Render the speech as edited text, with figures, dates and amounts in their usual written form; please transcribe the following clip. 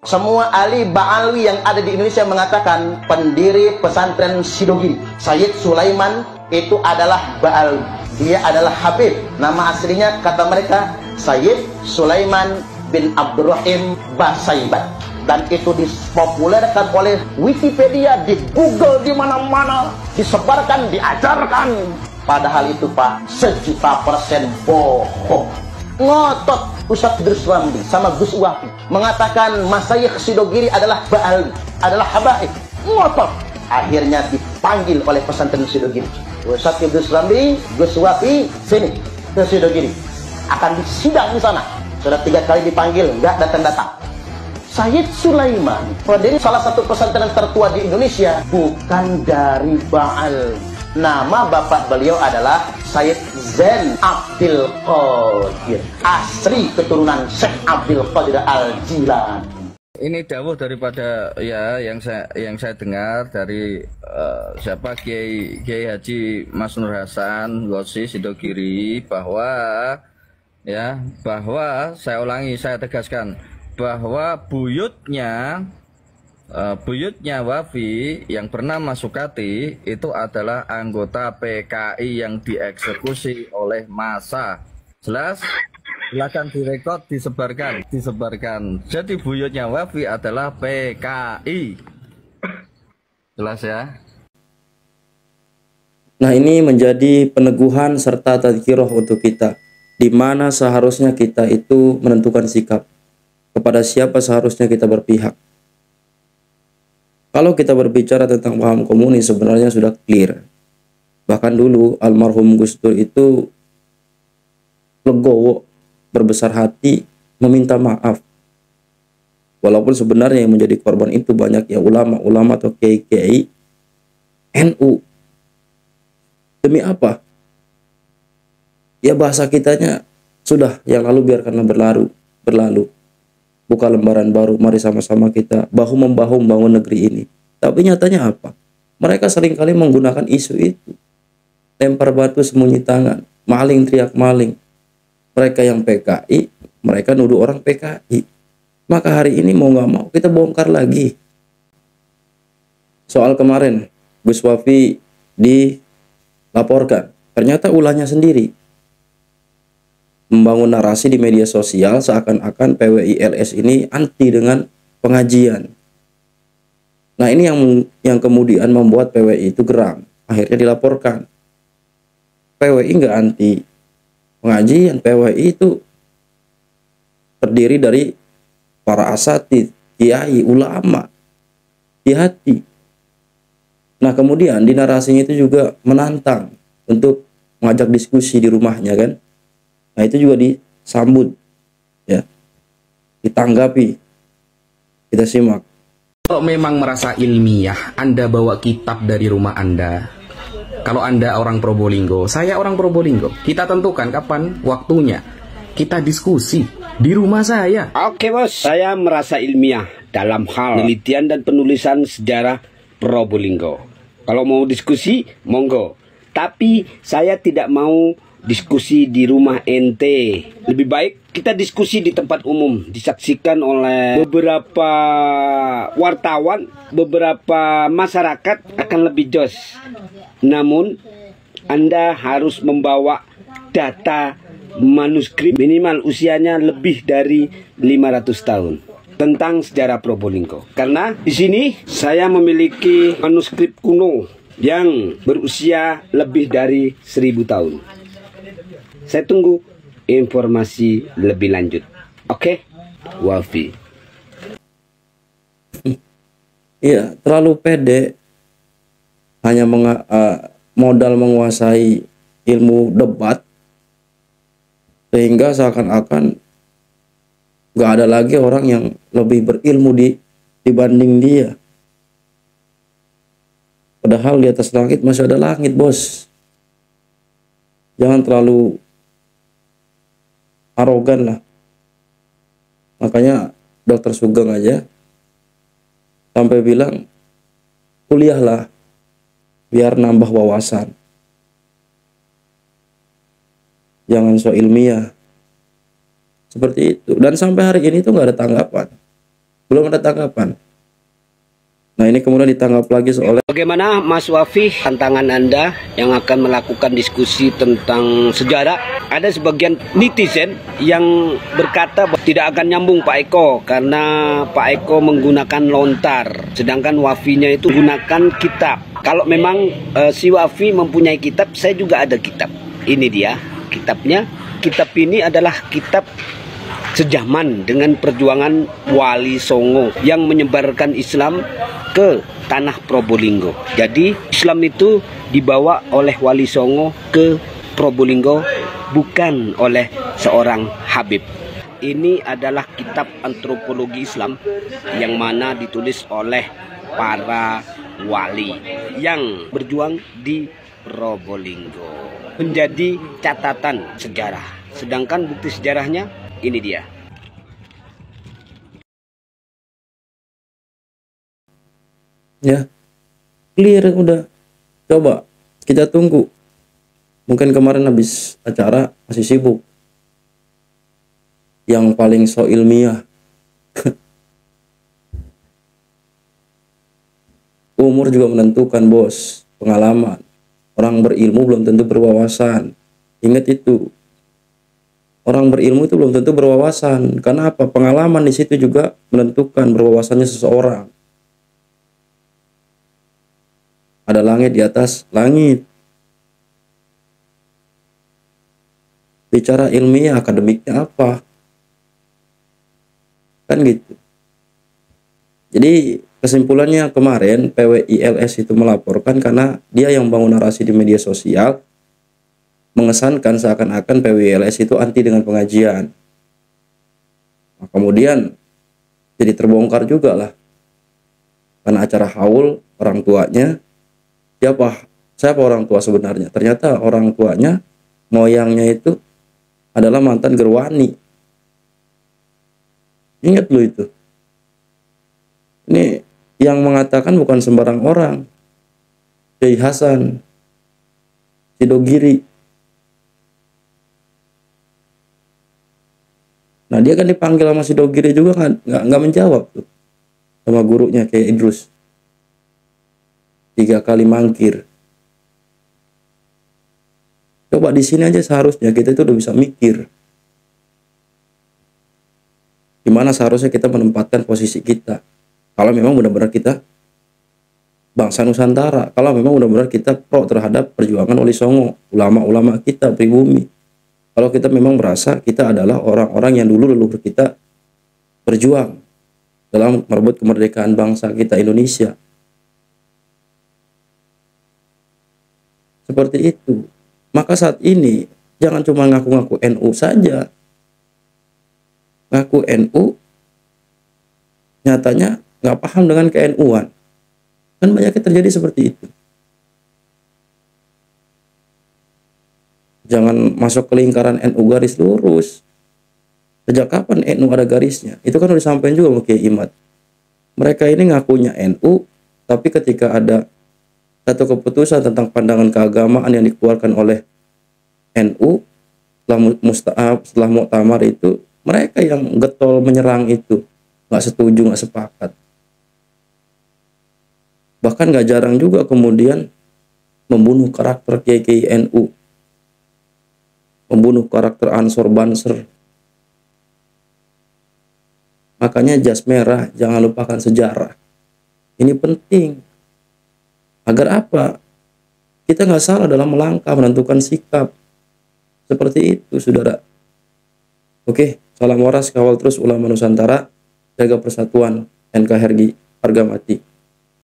Semua ahli Ba'alwi yang ada di Indonesia mengatakan pendiri pesantren Sidogiri, Sayyid Sulaiman, itu adalah Ba'alwi. Dia adalah Habib. Nama aslinya kata mereka Sayyid Sulaiman bin Abdurrahim Basaibat. Dan itu dipopulerkan oleh Wikipedia, di Google, di mana-mana, disebarkan, diajarkan. Padahal itu Pak, 1.000.000% bohong. Ngotot Ustadz Idrus Ramli sama Gus Wafi mengatakan Masyayikh Sidogiri adalah Ba'alwi, adalah habaib. Ngotot. Akhirnya dipanggil oleh pesantren Sidogiri. Ustadz Idrus Ramli, Gus Wafi, sini ke Sidogiri. Akan disidang di sana. Sudah 3 kali dipanggil, nggak datang-datang. Sayyid Sulaiman, pendiri salah satu pesantren tertua di Indonesia, bukan dari Ba'al. Nama bapak beliau adalah Sayyid Zain Abdul Qadir, asli keturunan Syekh Abdul Qadir Al-Jilani. Ini dawuh daripada ya yang saya dengar dari siapa Kiai Haji Mas Nur Hasan Ghosi Sidogiri, bahwa saya ulangi, saya tegaskan bahwa buyutnya Wafi yang bernama Sukati itu adalah anggota PKI yang dieksekusi oleh massa. Jelas? Silakan direkod, disebarkan. Jadi buyutnya Wafi adalah PKI. Jelas ya? Nah, ini menjadi peneguhan serta tadzkirah untuk kita, di mana seharusnya kita itu menentukan sikap kepada siapa seharusnya kita berpihak. Kalau kita berbicara tentang paham komunis, sebenarnya sudah clear. Bahkan dulu almarhum Gus Dur itu legowo, berbesar hati, meminta maaf. Walaupun sebenarnya yang menjadi korban itu banyak ya ulama-ulama atau kiai-kiai NU. Demi apa? Ya bahasa kitanya sudah, yang lalu biarkanlah berlalu. Buka lembaran baru, mari sama-sama kita bahu-membahu membangun negeri ini. Tapi nyatanya apa? Mereka seringkali menggunakan isu itu. Lempar batu sembunyi tangan, maling teriak maling. Mereka yang PKI, mereka nuduh orang PKI. Maka hari ini mau nggak mau kita bongkar lagi. Soal kemarin, Gus Wafi dilaporkan. Ternyata ulahnya sendiri. Membangun narasi di media sosial seakan-akan PWI LS ini anti dengan pengajian. Nah, ini yang kemudian membuat PWI itu geram. Akhirnya dilaporkan. PWI nggak anti pengajian. PWI itu terdiri dari para asatidz, kiai, ulama, hati-hati. Nah, kemudian di narasinya itu juga menantang untuk mengajak diskusi di rumahnya kan. Nah, itu juga disambut, ya, ditanggapi. Kita simak. Kalau memang merasa ilmiah, Anda bawa kitab dari rumah Anda. Kalau Anda orang Probolinggo, saya orang Probolinggo. Kita tentukan kapan waktunya. Kita diskusi di rumah saya. Oke bos, saya merasa ilmiah dalam hal penelitian dan penulisan sejarah Probolinggo. Kalau mau diskusi, monggo. Tapi saya tidak mau diskusi di rumah ente. Lebih baik kita diskusi di tempat umum, disaksikan oleh beberapa wartawan, beberapa masyarakat, akan lebih jos. Namun Anda harus membawa data manuskrip minimal usianya lebih dari 500 tahun tentang sejarah Probolinggo. Karena di sini saya memiliki manuskrip kuno yang berusia lebih dari 1000 tahun. Saya tunggu informasi lebih lanjut. Oke, Wafi. Iya, terlalu pede, hanya modal menguasai ilmu debat, sehingga seakan-akan gak ada lagi orang yang lebih berilmu dibanding dia. Padahal di atas langit masih ada langit, bos. Jangan terlalu arogan lah. Makanya Dr. Sugeng aja sampai bilang, kuliahlah biar nambah wawasan. Jangan so ilmiah. Seperti itu. Dan sampai hari ini tuh nggak ada tanggapan. Belum ada tanggapan. Nah, ini kemudian ditanggap lagi oleh Bagaimana Mas Wafi tantangan Anda yang akan melakukan diskusi tentang sejarah? Ada sebagian netizen yang berkata bahwa tidak akan nyambung Pak Eko karena Pak Eko menggunakan lontar, sedangkan Wafinya itu gunakan kitab. Kalau memang si Wafi mempunyai kitab, saya juga ada kitab. Ini dia kitabnya. Kitab ini adalah kitab sejaman dengan perjuangan Wali Songo yang menyebarkan Islam ke tanah Probolinggo. Jadi Islam itu dibawa oleh Wali Songo ke Probolinggo, bukan oleh seorang Habib. Ini adalah kitab antropologi Islam yang mana ditulis oleh para wali yang berjuang di Probolinggo. Menjadi catatan sejarah. Sedangkan bukti sejarahnya ini dia. ya clear udah. Coba kita tunggu. Mungkin kemarin habis acara masih sibuk. Yang paling so ilmiah. Umur juga menentukan, bos. Pengalaman. Orang berilmu belum tentu berwawasan. Ingat itu. Orang berilmu itu belum tentu berwawasan. Karena apa? Pengalaman di situ juga menentukan berwawasannya seseorang. Ada langit di atas langit. Bicara ilmiah, akademiknya apa? Kan gitu. Jadi kesimpulannya kemarin PWILS itu melaporkan karena dia yang bangun narasi di media sosial, mengesankan seakan-akan PWILS itu anti dengan pengajian. Nah, kemudian jadi terbongkar juga lah. Karena acara haul orang tuanya, siapa orang tua sebenarnya? Ternyata orang tuanya, moyangnya itu adalah mantan gerwani. Ingat lo itu. Ini yang mengatakan bukan sembarang orang. Kiai Hasan Sidogiri. Nah, dia kan dipanggil sama Sidogiri juga nggak menjawab tuh sama gurunya kayak Idrus. 3 kali mangkir. Coba di sini aja seharusnya kita itu udah bisa mikir. Gimana seharusnya kita menempatkan posisi kita. Kalau memang benar-benar kita bangsa Nusantara, kalau memang benar-benar kita pro terhadap perjuangan Wali Songo, ulama-ulama kita pribumi. Kalau kita memang merasa kita adalah orang-orang yang dulu leluhur kita berjuang dalam merebut kemerdekaan bangsa kita Indonesia. Seperti itu. Maka saat ini jangan cuma ngaku-ngaku NU saja. Ngaku NU, nyatanya nggak paham dengan ke-NU-an. Kan banyaknya terjadi seperti itu. Jangan masuk ke lingkaran NU garis lurus. Sejak kapan NU ada garisnya? Itu kan udah disampaikan juga sama Kiai Imad. Mereka ini ngakunya NU, tapi ketika ada satu keputusan tentang pandangan keagamaan yang dikeluarkan oleh NU setelah muktamar itu, mereka yang getol menyerang itu, nggak setuju, nggak sepakat. Bahkan nggak jarang juga kemudian membunuh karakter kiai NU, membunuh karakter Ansor Banser. Makanya jas merah, jangan lupakan sejarah. Ini penting. Agar apa? Kita nggak salah dalam melangkah, menentukan sikap. Seperti itu, saudara. Oke, salam waras, kawal terus ulama Nusantara, jaga persatuan, NKRI, harga mati.